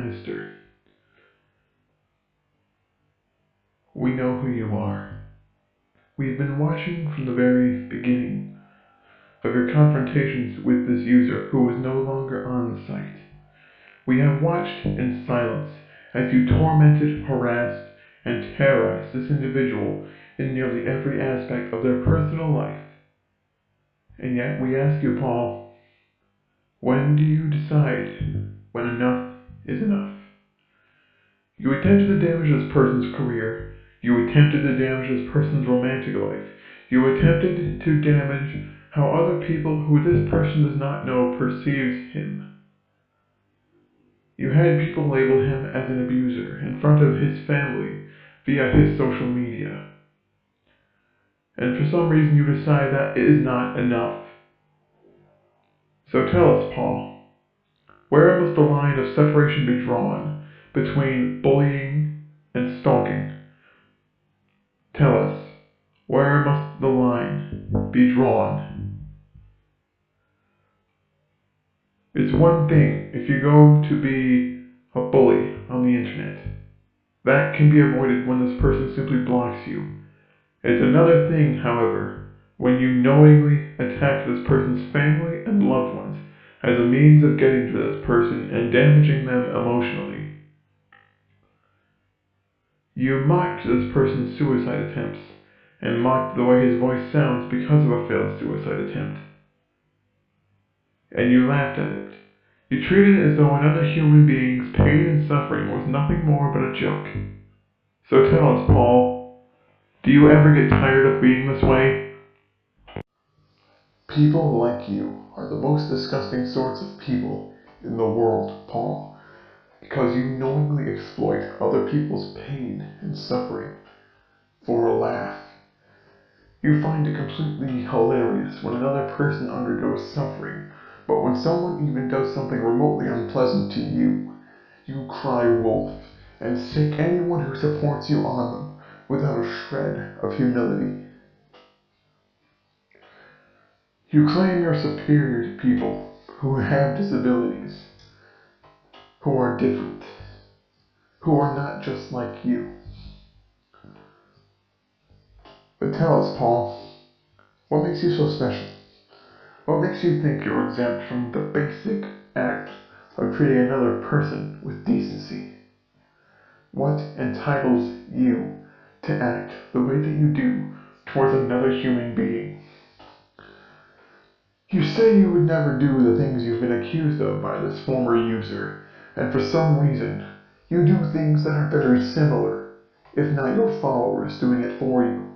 Minister, we know who you are. We've been watching from the very beginning of your confrontations with this user who was no longer on the site. We have watched in silence as you tormented, harassed, and terrorized this individual in nearly every aspect of their personal life. And yet we ask you, Paul, when do you decide when enough is enough? You attempted to damage this person's career. You attempted to damage this person's romantic life. You attempted to damage how other people who this person does not know perceives him. You had people label him as an abuser in front of his family via his social media. And for some reason you decide that it is not enough. So tell us, Paul, where must the line of separation be drawn between bullying and stalking? Tell us, where must the line be drawn? It's one thing if you go to be a bully on the internet. That can be avoided when this person simply blocks you. It's another thing, however, when you knowingly attack this person's family and loved ones as a means of getting to this person and damaging them emotionally. You mocked this person's suicide attempts and mocked the way his voice sounds because of a failed suicide attempt. And you laughed at it. You treated it as though another human being's pain and suffering was nothing more but a joke. So tell us, Paul, do you ever get tired of being this way? People like you are the most disgusting sorts of people in the world, Paul, because you knowingly exploit other people's pain and suffering for a laugh. You find it completely hilarious when another person undergoes suffering, but when someone even does something remotely unpleasant to you, you cry wolf and sick anyone who supports you on them without a shred of humility. You claim you're superior to people who have disabilities, who are different, who are not just like you. But tell us, Paul, what makes you so special? What makes you think you're exempt from the basic act of treating another person with decency? What entitles you to act the way that you do towards another human being? You say you would never do the things you've been accused of by this former user, and for some reason, you do things that are very similar, if not your followers doing it for you.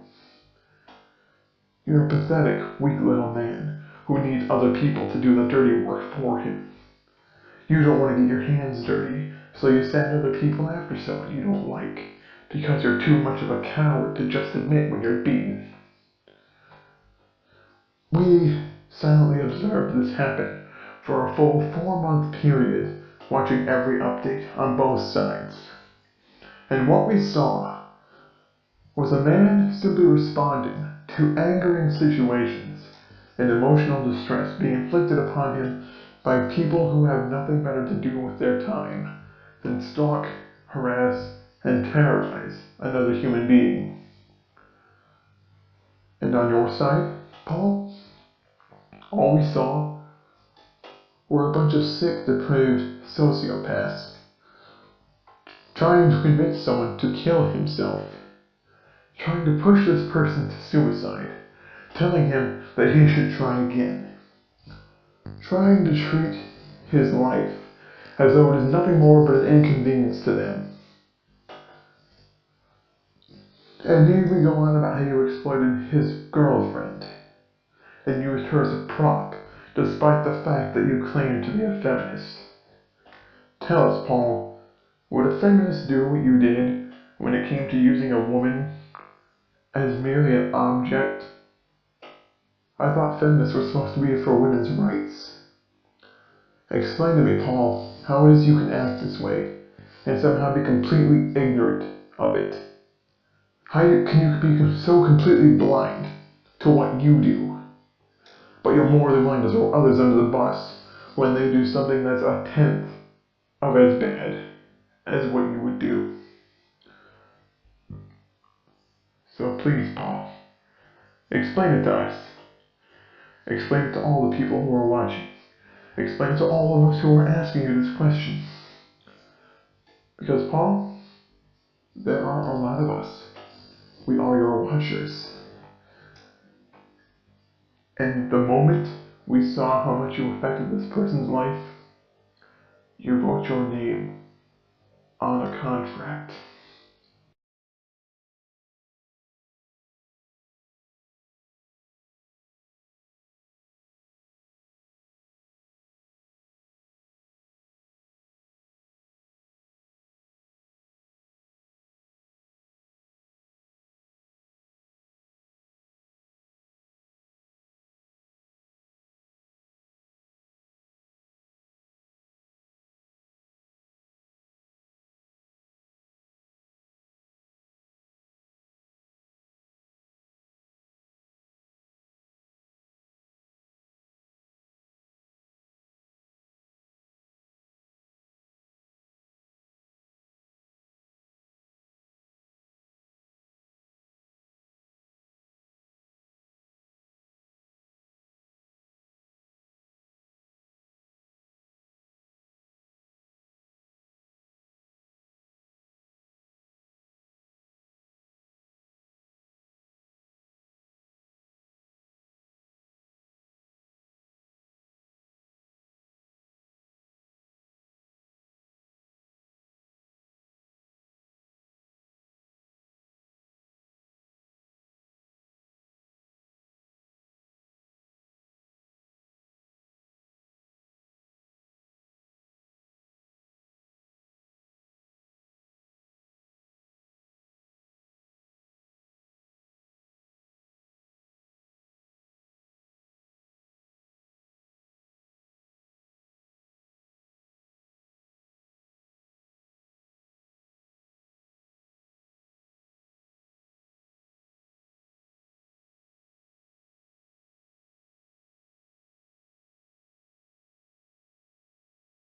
You're a pathetic, weak little man who needs other people to do the dirty work for him. You don't want to get your hands dirty, so you send other people after someone you don't like, because you're too much of a coward to just admit when you're beaten. We silently observed this happen for a full 4-month period, watching every update on both sides. And what we saw was a man simply responding to angering situations and emotional distress being inflicted upon him by people who have nothing better to do with their time than stalk, harass, and terrorize another human being. And on your side, Paul, all we saw were a bunch of sick, depraved sociopaths trying to convince someone to kill himself, trying to push this person to suicide, telling him that he should try again, trying to treat his life as though it is nothing more but an inconvenience to them. And need we go on about how you exploited his girlfriend and used her as a prop, despite the fact that you claim to be a feminist? Tell us, Paul, would a feminist do what you did when it came to using a woman as merely an object? I thought feminists were supposed to be for women's rights. Explain to me, Paul, how it is you can act this way and somehow be completely ignorant of it. How can you be so completely blind to what you do, but you're more than willing to throw others under the bus when they do something that's a tenth of as bad? as what you would do. So please, Paul, explain it to us. Explain it to all the people who are watching. Explain it to all of us who are asking you this question. Because, Paul, there are a lot of us. We are your watchers. And the moment we saw how much you affected this person's life, you wrote your name on a contract.